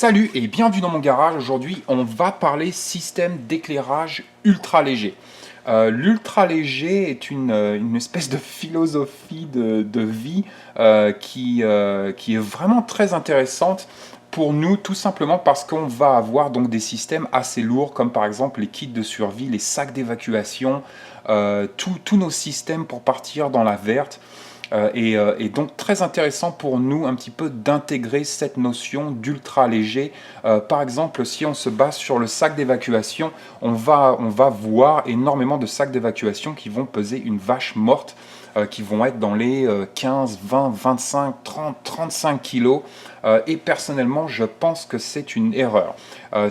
Salut et bienvenue dans mon garage. Aujourd'hui, on va parler système d'éclairage ultra léger. L'ultra léger est une espèce de philosophie de vie qui est vraiment très intéressante pour nous, tout simplement parce qu'on va avoir donc des systèmes assez lourds, comme par exemple les kits de survie, les sacs d'évacuation, tous nos systèmes pour partir dans la verte. Et donc très intéressant pour nous un petit peu d'intégrer cette notion d'ultra léger. Par exemple, si on se base sur le sac d'évacuation, on va voir énormément de sacs d'évacuation qui vont peser une vache morte, qui vont être dans les 15, 20, 25, 30, 35 kilos. Et personnellement, je pense que c'est une erreur.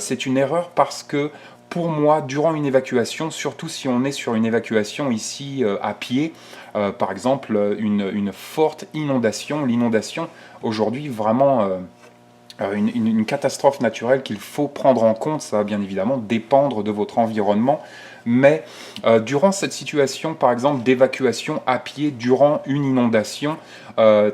C'est une erreur parce que pour moi, durant une évacuation, surtout si on est sur une évacuation ici à pied, par exemple une forte inondation, l'inondation aujourd'hui vraiment une catastrophe naturelle qu'il faut prendre en compte, ça va bien évidemment dépendre de votre environnement, mais durant cette situation par exemple d'évacuation à pied durant une inondation,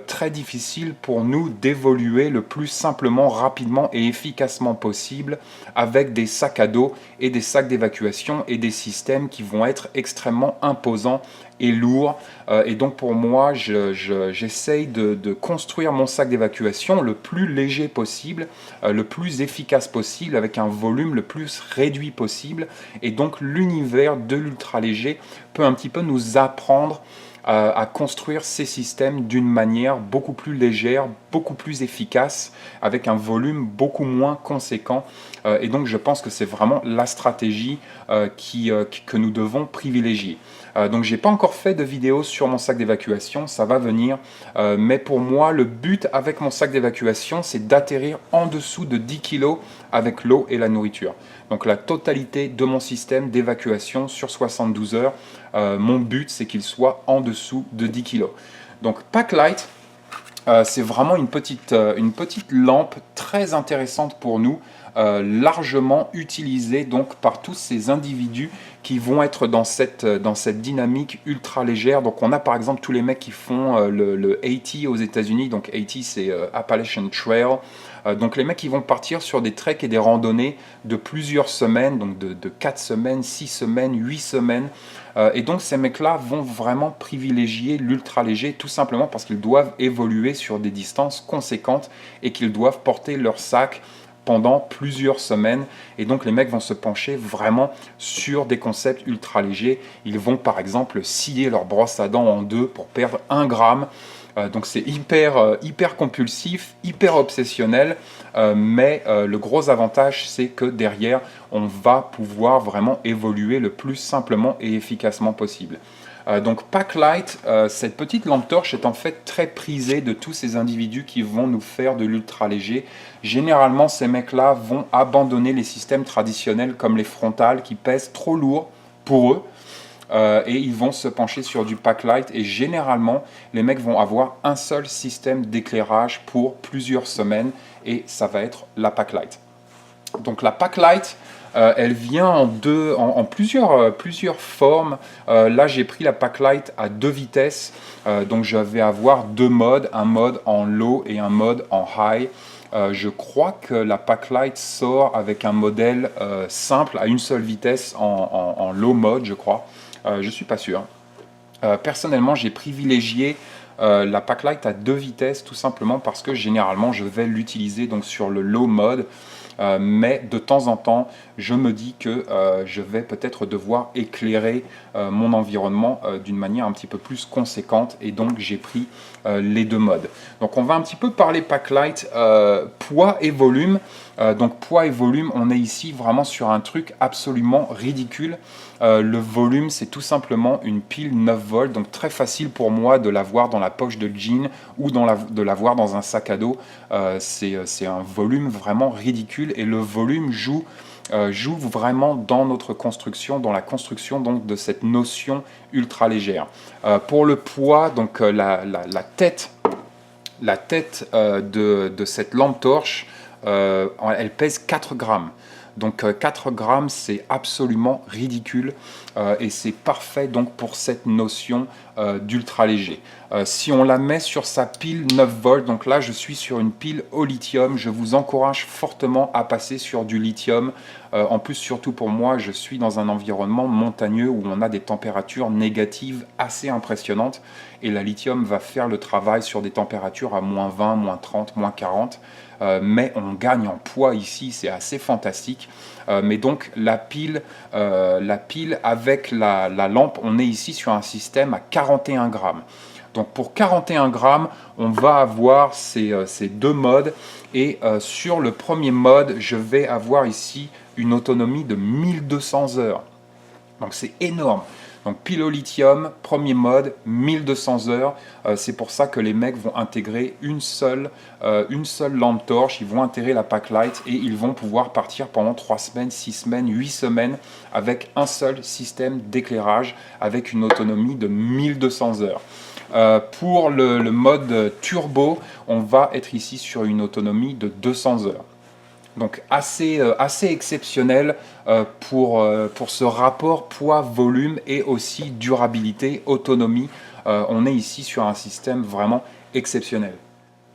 très difficile pour nous d'évoluer le plus simplement, rapidement et efficacement possible avec des sacs à dos et des sacs d'évacuation et des systèmes qui vont être extrêmement imposants et lourds. Et donc pour moi, j'essaye de construire mon sac d'évacuation le plus léger possible, le plus efficace possible, avec un volume le plus réduit possible. Et donc l'univers de l'ultra léger peut un petit peu nous apprendre à construire ces systèmes d'une manière beaucoup plus légère, beaucoup plus efficace, avec un volume beaucoup moins conséquent. Et donc je pense que c'est vraiment la stratégie que nous devons privilégier. Donc j'ai pas encore fait de vidéo sur mon sac d'évacuation, ça va venir. Mais pour moi, le but avec mon sac d'évacuation, c'est d'atterrir en dessous de 10 kg avec l'eau et la nourriture. Donc la totalité de mon système d'évacuation sur 72 heures, mon but c'est qu'il soit en dessous de 10 kg. Donc Packlight, c'est vraiment une petite lampe très intéressante pour nous, largement utilisée donc par tous ces individus qui vont être dans cette dynamique ultra légère. Donc on a par exemple tous les mecs qui font le AT aux États-Unis, donc AT c'est Appalachian Trail. Donc les mecs qui vont partir sur des treks et des randonnées de plusieurs semaines, donc de 4 semaines, 6 semaines, 8 semaines. Et donc ces mecs-là vont vraiment privilégier l'ultra léger tout simplement parce qu'ils doivent évoluer sur des distances conséquentes et qu'ils doivent porter leur sac pendant plusieurs semaines. Et donc les mecs vont se pencher vraiment sur des concepts ultra légers. Ils vont par exemple scier leur brosse à dents en deux pour perdre 1 gramme. Donc c'est hyper compulsif, hyper obsessionnel, mais le gros avantage c'est que derrière on va pouvoir vraiment évoluer le plus simplement et efficacement possible. Donc Packlight, cette petite lampe torche est en fait très prisée de tous ces individus qui vont nous faire de l'ultra léger. Généralement ces mecs-là vont abandonner les systèmes traditionnels comme les frontales qui pèsent trop lourd pour eux. Et ils vont se pencher sur du Packlight et généralement les mecs vont avoir un seul système d'éclairage pour plusieurs semaines et ça va être la Packlight. Donc la Packlight, elle vient en plusieurs formes. Là j'ai pris la Packlight à 2 vitesses, donc je vais avoir 2 modes, un mode en low et un mode en high. Je crois que la Packlight sort avec un modèle simple à une seule vitesse en low mode, je crois. Je ne suis pas sûr. Personnellement, j'ai privilégié la Packlight à 2 vitesses tout simplement parce que généralement je vais l'utiliser donc sur le low mode. Mais de temps en temps, je me dis que je vais peut-être devoir éclairer mon environnement d'une manière un petit peu plus conséquente et donc j'ai pris les 2 modes. Donc on va un petit peu parler Packlight, poids et volume. Donc poids et volume, on est ici vraiment sur un truc absolument ridicule. Le volume, c'est tout simplement une pile 9 volts, donc très facile pour moi de l'avoir dans la poche de jean ou de l'avoir dans un sac à dos. C'est un volume vraiment ridicule et le volume joue vraiment dans notre construction, dans la construction donc de cette notion ultra légère. Pour le poids, donc la tête de cette lampe torche, elle pèse 4 grammes. Donc 4 grammes, c'est absolument ridicule et c'est parfait donc pour cette notion d'ultra léger. Si on la met sur sa pile 9 volts, donc là je suis sur une pile au lithium, je vous encourage fortement à passer sur du lithium. En plus, surtout pour moi, je suis dans un environnement montagneux où on a des températures négatives assez impressionnantes et la lithium va faire le travail sur des températures à moins 20, moins 30, moins 40. Mais on gagne en poids ici, c'est assez fantastique. Mais donc la pile avec la lampe, on est ici sur un système à 41 grammes. Donc pour 41 grammes, on va avoir ces deux modes. Et sur le premier mode, je vais avoir ici une autonomie de 1200 heures. Donc c'est énorme. Donc pile au lithium, premier mode, 1200 heures. C'est pour ça que les mecs vont intégrer une seule lampe torche. Ils vont intégrer la Packlight et ils vont pouvoir partir pendant 3 semaines, 6 semaines, 8 semaines avec un seul système d'éclairage avec une autonomie de 1200 heures. Pour le mode turbo, on va être ici sur une autonomie de 200 heures. Donc assez exceptionnel pour ce rapport poids-volume et aussi durabilité, autonomie. On est ici sur un système vraiment exceptionnel.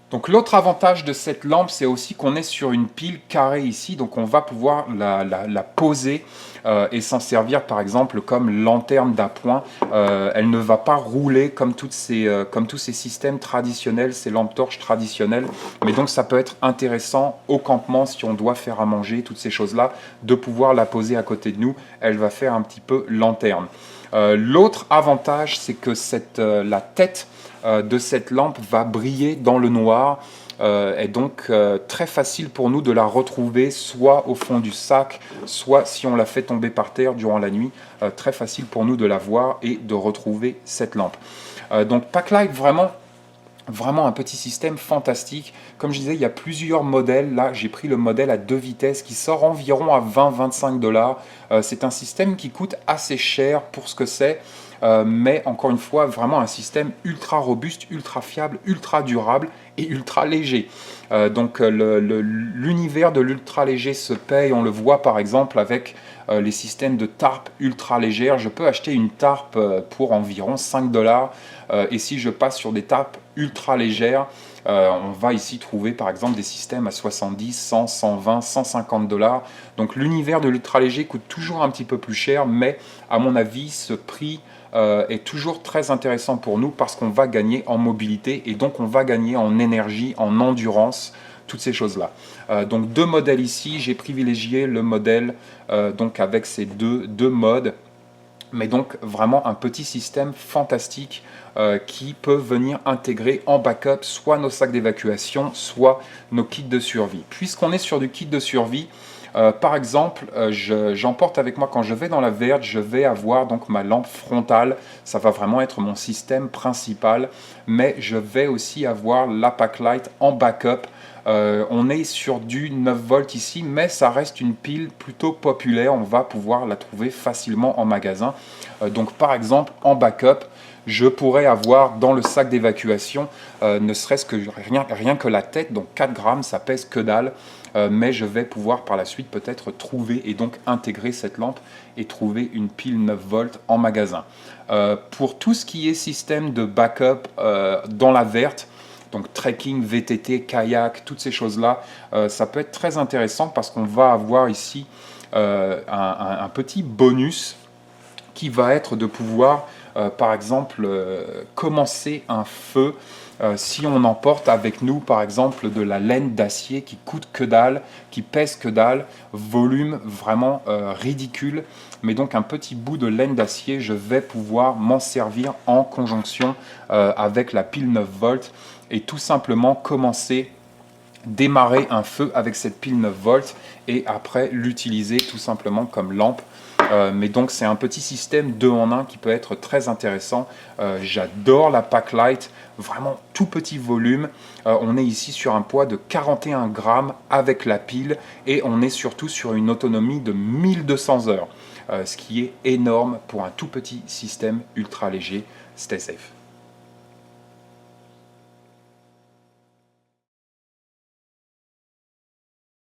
Donc l'autre avantage de cette lampe, c'est aussi qu'on est sur une pile carrée ici, donc on va pouvoir la poser et s'en servir par exemple comme lanterne d'appoint. Elle ne va pas rouler comme tous ces systèmes traditionnels, ces lampes torches traditionnelles, mais donc ça peut être intéressant au campement si on doit faire à manger, toutes ces choses-là, de pouvoir la poser à côté de nous. Elle va faire un petit peu lanterne. L'autre avantage, c'est que la tête de cette lampe va briller dans le noir et donc très facile pour nous de la retrouver soit au fond du sac, soit si on la fait tomber par terre durant la nuit, très facile pour nous de la voir et de retrouver cette lampe. Donc Packlight, vraiment un petit système fantastique. Comme je disais, il y a plusieurs modèles. Là, j'ai pris le modèle à 2 vitesses qui sort environ à 20-25 $. C'est un système qui coûte assez cher pour ce que c'est. Mais encore une fois, vraiment un système ultra robuste, ultra fiable, ultra durable et ultra léger. Donc l'univers de l'ultra léger se paye, on le voit par exemple avec les systèmes de tarp ultra légères. Je peux acheter une tarp pour environ 5 $. Et si je passe sur des tarps ultra légères, on va ici trouver par exemple des systèmes à 70, 100, 120, 150 $. Donc l'univers de l'ultra léger coûte toujours un petit peu plus cher, mais à mon avis, ce prix est toujours très intéressant pour nous parce qu'on va gagner en mobilité et donc on va gagner en énergie, en endurance, toutes ces choses-là. Donc deux modèles ici, j'ai privilégié le modèle donc avec ces deux modes, mais donc vraiment un petit système fantastique qui peut venir intégrer en backup soit nos sacs d'évacuation, soit nos kits de survie. Puisqu'on est sur du kit de survie, par exemple, j'emporte avec moi quand je vais dans la Verge, je vais avoir donc ma lampe frontale, ça va vraiment être mon système principal, mais je vais aussi avoir la Packlight en backup. On est sur du 9 volts ici, mais ça reste une pile plutôt populaire, on va pouvoir la trouver facilement en magasin. Donc par exemple, en backup, je pourrais avoir dans le sac d'évacuation, ne serait-ce que rien que la tête, donc 4 grammes, ça pèse que dalle, mais je vais pouvoir par la suite peut-être trouver et donc intégrer cette lampe et trouver une pile 9 volts en magasin. Pour tout ce qui est système de backup dans la verte, donc trekking, VTT, kayak, toutes ces choses-là, ça peut être très intéressant parce qu'on va avoir ici un petit bonus qui va être de pouvoir, par exemple, commencer un feu si on emporte avec nous, par exemple, de la laine d'acier qui coûte que dalle, qui pèse que dalle, volume vraiment ridicule. Mais donc un petit bout de laine d'acier, je vais pouvoir m'en servir en conjonction avec la pile 9 volts et tout simplement commencer, démarrer un feu avec cette pile 9 volts et après l'utiliser tout simplement comme lampe. Mais donc c'est un petit système 2 en 1 qui peut être très intéressant. J'adore la Packlight, vraiment tout petit volume. On est ici sur un poids de 41 grammes avec la pile et on est surtout sur une autonomie de 1200 heures, ce qui est énorme pour un tout petit système ultra léger. Stay safe.